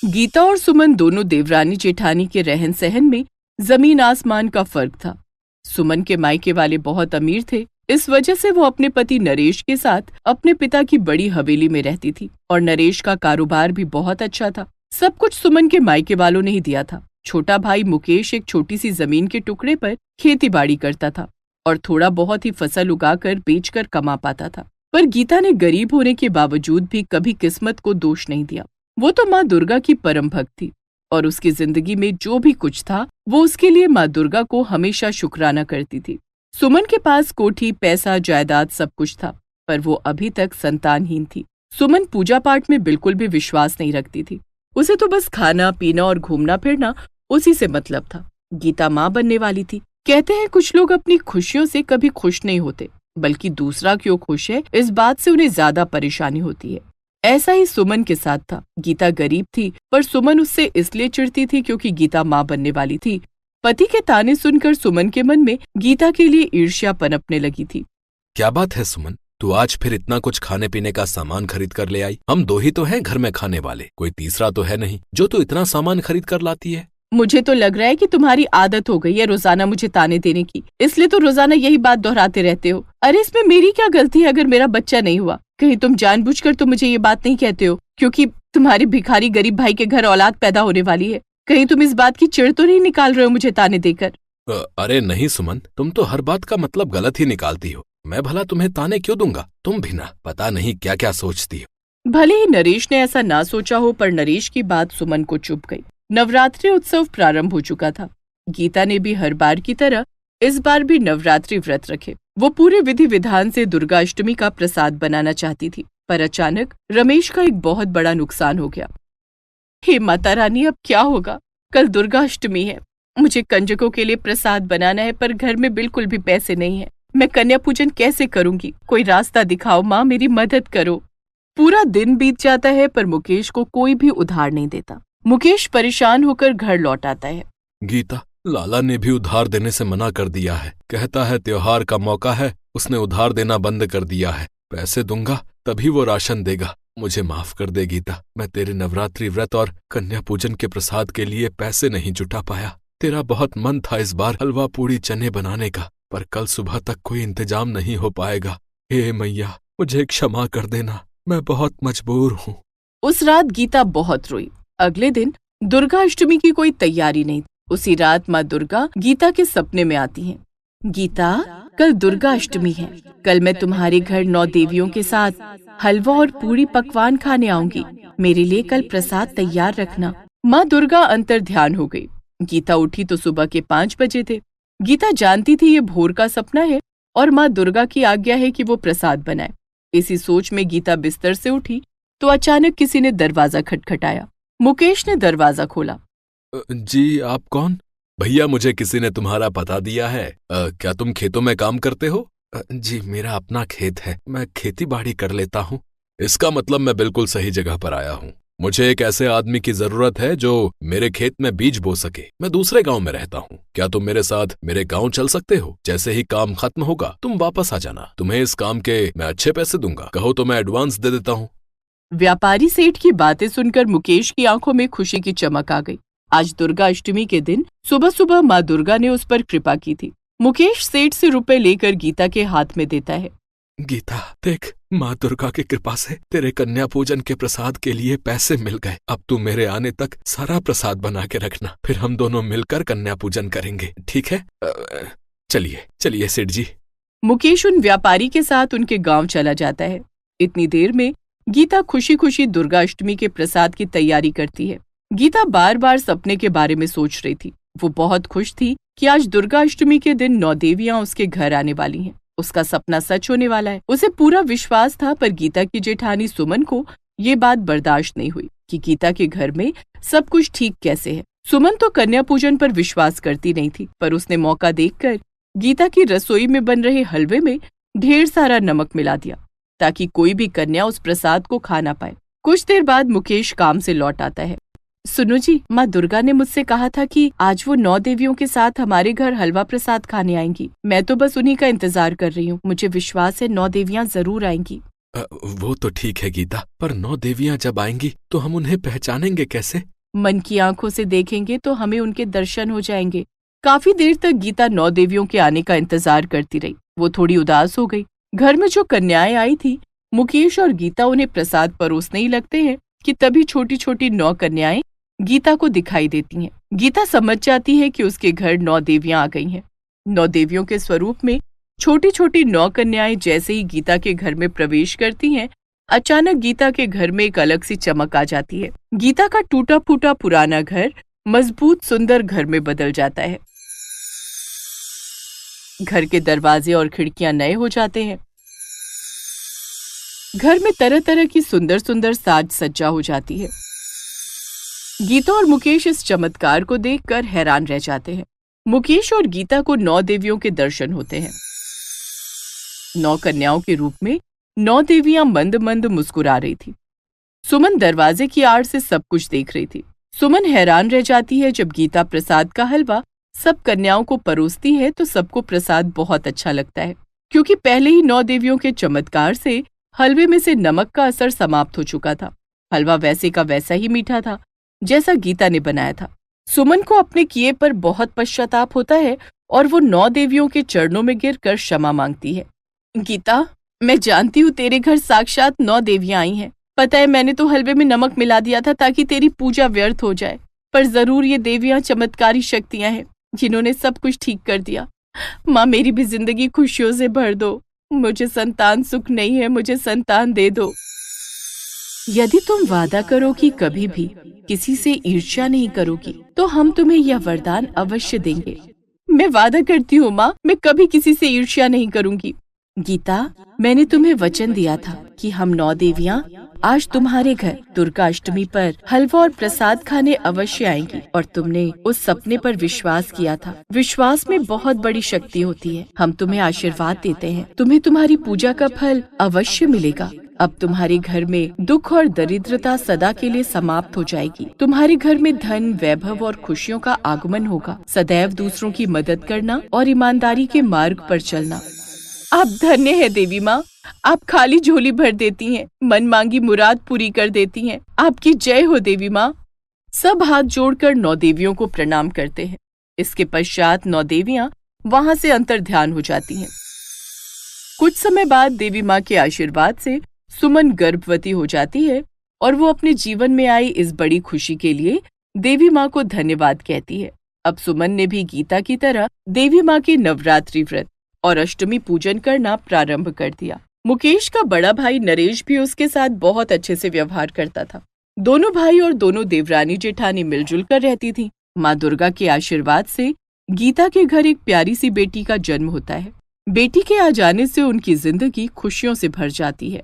गीता और सुमन दोनों देवरानी जेठानी के रहन सहन में जमीन आसमान का फर्क था। सुमन के मायके वाले बहुत अमीर थे, इस वजह से वो अपने पति नरेश के साथ अपने पिता की बड़ी हवेली में रहती थी और नरेश का कारोबार भी बहुत अच्छा था। सब कुछ सुमन के मायके वालों ने ही दिया था। छोटा भाई मुकेश एक छोटी सी जमीन के टुकड़े पर खेती बाड़ी करता था और थोड़ा बहुत ही फसल उगाकर बेचकर कमा पाता था। पर गीता ने गरीब होने के बावजूद भी कभी किस्मत को दोष नहीं दिया। वो तो माँ दुर्गा की परम भक्त थी और उसकी जिंदगी में जो भी कुछ था वो उसके लिए माँ दुर्गा को हमेशा शुक्राना करती थी। सुमन के पास कोठी, पैसा, जायदाद सब कुछ था, पर वो अभी तक संतानहीन थी। सुमन पूजा पाठ में बिल्कुल भी विश्वास नहीं रखती थी। उसे तो बस खाना पीना और घूमना फिरना उसी से मतलब था। गीता माँ बनने वाली थी। कहते हैं कुछ लोग अपनी खुशियों से कभी खुश नहीं होते, बल्कि दूसरा क्यों खुश है इस बात से उन्हें ज्यादा परेशानी होती है। ऐसा ही सुमन के साथ था। गीता गरीब थी, पर सुमन उससे इसलिए चिढ़ती थी क्योंकि गीता माँ बनने वाली थी। पति के ताने सुनकर सुमन के मन में गीता के लिए ईर्ष्या पनपने लगी थी। क्या बात है सुमन, तू आज फिर इतना कुछ खाने पीने का सामान खरीद कर ले आई? हम दो ही तो हैं घर में खाने वाले, कोई तीसरा तो है नहीं जो तू इतना सामान खरीद कर लाती है। मुझे तो लग रहा है कि तुम्हारी आदत हो गई है रोजाना मुझे ताने देने की, इसलिए तो रोजाना यही बात दोहराते रहते हो। अरे इसमें मेरी क्या गलती है अगर मेरा बच्चा नहीं हुआ? कहीं तुम जानबूझकर तो मुझे ये बात नहीं कहते हो क्योंकि तुम्हारे भिखारी गरीब भाई के घर औलाद पैदा होने वाली है? कहीं तुम इस बात की चिढ़ तो नहीं निकाल रहे हो मुझे ताने देकर? अरे नहीं सुमन, तुम तो हर बात का मतलब गलत ही निकालती हो। मैं भला तुम्हें ताने क्यों दूंगा? तुम भी ना पता नहीं क्या क्या सोचती हो। भले ही नरेश ने ऐसा ना सोचा हो, पर नरेश की बात सुमन को चुभ गई। नवरात्रि उत्सव प्रारंभ हो चुका था। गीता ने भी हर बार की तरह इस बार भी नवरात्रि व्रत रखे। वो पूरे विधि विधान से दुर्गा अष्टमी का प्रसाद बनाना चाहती थी, पर अचानक रमेश का एक बहुत बड़ा नुकसान हो गया। हे माता रानी, अब क्या होगा? कल दुर्गा अष्टमी है, मुझे कंजकों के लिए प्रसाद बनाना है, पर घर में बिल्कुल भी पैसे नहीं है। मैं कन्या पूजन कैसे करूंगी? कोई रास्ता दिखाओ माँ, मेरी मदद करो। पूरा दिन बीत जाता है पर मुकेश को कोई भी उधार नहीं देता। मुकेश परेशान होकर घर लौट आता है। गीता, लाला ने भी उधार देने से मना कर दिया है। कहता है त्योहार का मौका है, उसने उधार देना बंद कर दिया है। पैसे दूंगा तभी वो राशन देगा। मुझे माफ कर दे गीता, मैं तेरे नवरात्रि व्रत और कन्या पूजन के प्रसाद के लिए पैसे नहीं जुटा पाया। तेरा बहुत मन था इस बार हलवा पूड़ी चने बनाने का, पर कल सुबह तक कोई इंतजाम नहीं हो पाएगा। हे मैया, मुझे क्षमा कर देना, मैं बहुत मजबूर हूँ। उस रात गीता बहुत रोई। अगले दिन दुर्गा अष्टमी की कोई तैयारी नहीं। उसी रात माँ दुर्गा गीता के सपने में आती हैं। गीता, कल दुर्गा अष्टमी है। कल मैं तुम्हारे घर 9 देवियों के साथ हलवा और पूरी पकवान खाने आऊंगी। मेरे लिए कल प्रसाद तैयार रखना। माँ दुर्गा अंतर ध्यान हो गई। गीता उठी तो सुबह के 5 बजे थे। गीता जानती थी ये भोर का सपना है और माँ दुर्गा की आज्ञा है कि वो प्रसाद बनाए। इसी सोच में गीता बिस्तर से उठी तो अचानक किसी ने दरवाजा खटखटाया। मुकेश ने दरवाजा खोला। जी, आप कौन? भैया, मुझे किसी ने तुम्हारा पता दिया है। क्या तुम खेतों में काम करते हो? जी, मेरा अपना खेत है, मैं खेती बाड़ी कर लेता हूँ। इसका मतलब मैं बिल्कुल सही जगह पर आया हूँ। मुझे एक ऐसे आदमी की जरूरत है जो मेरे खेत में बीज बो सके। मैं दूसरे गांव में रहता हूँ। क्या तुम मेरे साथ मेरे गांव चल सकते हो? जैसे ही काम खत्म होगा तुम वापस आ जाना। तुम्हें इस काम के मैं अच्छे पैसे दूंगा। कहो तो मैं एडवांस दे देता हूँ। व्यापारी सेठ की बातें सुनकर मुकेश की आंखों में खुशी की चमक आ गई। आज दुर्गा अष्टमी के दिन सुबह सुबह माँ दुर्गा ने उस पर कृपा की थी। मुकेश सेठ से रुपए लेकर गीता के हाथ में देता है। गीता, देख, माँ दुर्गा की कृपा से तेरे कन्या पूजन के प्रसाद के लिए पैसे मिल गए। अब तू मेरे आने तक सारा प्रसाद बना के रखना, फिर हम दोनों मिलकर कन्या पूजन करेंगे, ठीक है? चलिए चलिए सेठ जी। मुकेश उन व्यापारी के साथ उनके गांव चला जाता है। इतनी देर में गीता खुशी खुशी दुर्गा अष्टमी के प्रसाद की तैयारी करती है। गीता बार बार सपने के बारे में सोच रही थी। वो बहुत खुश थी कि आज दुर्गा अष्टमी के दिन 9 देवियां उसके घर आने वाली हैं। उसका सपना सच होने वाला है। उसे पूरा विश्वास था, पर गीता की जेठानी सुमन को ये बात बर्दाश्त नहीं हुई कि गीता के घर में सब कुछ ठीक कैसे है। सुमन तो कन्या पूजन पर विश्वास करती नहीं थी, पर उसने मौका देखकर गीता की रसोई में बन रहे हलवे में ढेर सारा नमक मिला दिया ताकि कोई भी कन्या उस प्रसाद को खा ना पाए। कुछ देर बाद मुकेश काम से लौट आता है। सुनो जी, माँ दुर्गा ने मुझसे कहा था कि आज वो 9 देवियों के साथ हमारे घर हलवा प्रसाद खाने आएंगी। मैं तो बस उन्हीं का इंतजार कर रही हूँ। मुझे विश्वास है 9 देवियाँ जरूर आएंगी। वो तो ठीक है गीता, पर 9 देवियां जब आएंगी तो हम उन्हें पहचानेंगे कैसे? मन की आंखों से देखेंगे तो हमें उनके दर्शन हो जाएंगे। काफी देर तक गीता 9 देवियों के आने का इंतजार करती रही। वो थोड़ी उदास हो गई। घर में जो कन्याएं आई थी, मुकेश और गीता उन्हें प्रसाद परोसने ही लगते हैं कि तभी छोटी छोटी 9 कन्याएं गीता को दिखाई देती हैं। गीता समझ जाती है कि उसके घर 9 देवियां आ गई हैं। 9 देवियों के स्वरूप में छोटी छोटी 9 कन्याएं जैसे ही गीता के घर में प्रवेश करती हैं, अचानक गीता के घर में एक अलग सी चमक आ जाती है। गीता का टूटा फूटा पुराना घर मजबूत सुंदर घर में बदल जाता है। घर के दरवाजे और खिड़कियां नए हो जाते हैं। घर में तरह तरह की सुंदर सुंदर साज सज्जा हो जाती है। गीता और मुकेश इस चमत्कार को देखकर हैरान रह जाते हैं। मुकेश और गीता को 9 देवियों के दर्शन होते हैं। 9 कन्याओं के रूप में 9 देवियां मंद मंद मुस्कुरा रही थी। सुमन दरवाजे की आड़ से सब कुछ देख रही थी। सुमन हैरान रह जाती है जब गीता प्रसाद का हलवा सब कन्याओं को परोसती है तो सबको प्रसाद बहुत अच्छा लगता है, क्योंकि पहले ही 9 देवियों के चमत्कार से हलवे में से नमक का असर समाप्त हो चुका था। हलवा वैसे का वैसा ही मीठा था जैसा गीता ने बनाया था। सुमन को अपने किए पर बहुत पश्चाताप होता है और वो 9 देवियों के चरणों में गिरकर क्षमा मांगती है। गीता, मैं जानती हूँ तेरे घर साक्षात 9 देवियां आई हैं। पता है मैंने तो हलवे में नमक मिला दिया था ताकि तेरी पूजा व्यर्थ हो जाए, पर जरूर ये देवियां चमत्कारी शक्तियां हैं जिन्होंने सब कुछ ठीक कर दिया। माँ, मेरी भी जिंदगी खुशियों से भर दो। मुझे संतान सुख नहीं है, मुझे संतान दे दो। यदि तुम वादा करो कि कभी भी किसी से ईर्ष्या नहीं करोगी तो हम तुम्हें यह वरदान अवश्य देंगे। मैं वादा करती हूँ माँ, मैं कभी किसी से ईर्ष्या नहीं करूंगी। गीता, मैंने तुम्हें वचन दिया था कि हम 9 देवियां आज तुम्हारे घर दुर्गा अष्टमी पर हलवा और प्रसाद खाने अवश्य आएंगी और तुमने उस सपने पर विश्वास किया था। विश्वास में बहुत बड़ी शक्ति होती है। हम तुम्हें आशीर्वाद देते हैं, तुम्हें तुम्हारी पूजा का फल अवश्य मिलेगा। अब तुम्हारे घर में दुख और दरिद्रता सदा के लिए समाप्त हो जाएगी। तुम्हारे घर में धन, वैभव और खुशियों का आगमन होगा। सदैव दूसरों की मदद करना और ईमानदारी के मार्ग पर चलना। आप धन्य है देवी माँ, आप खाली झोली भर देती हैं, मन मांगी मुराद पूरी कर देती हैं। आपकी जय हो देवी माँ। सब हाथ जोड़कर 9 देवियों को प्रणाम करते हैं। इसके पश्चात 9 देवियां वहां से अंतर्ध्यान हो जाती हैं। कुछ समय बाद देवी माँ के आशीर्वाद से सुमन गर्भवती हो जाती है और वो अपने जीवन में आई इस बड़ी खुशी के लिए देवी माँ को धन्यवाद कहती है। अब सुमन ने भी गीता की तरह देवी माँ के नवरात्रि व्रत और अष्टमी पूजन करना प्रारंभ कर दिया। मुकेश का बड़ा भाई नरेश भी उसके साथ बहुत अच्छे से व्यवहार करता था। दोनों भाई और दोनों देवरानी जेठानी मिलजुल कर रहती थी। माँ दुर्गा के आशीर्वाद से गीता के घर एक प्यारी सी बेटी का जन्म होता है। बेटी के आ जाने से उनकी जिंदगी खुशियों से भर जाती है।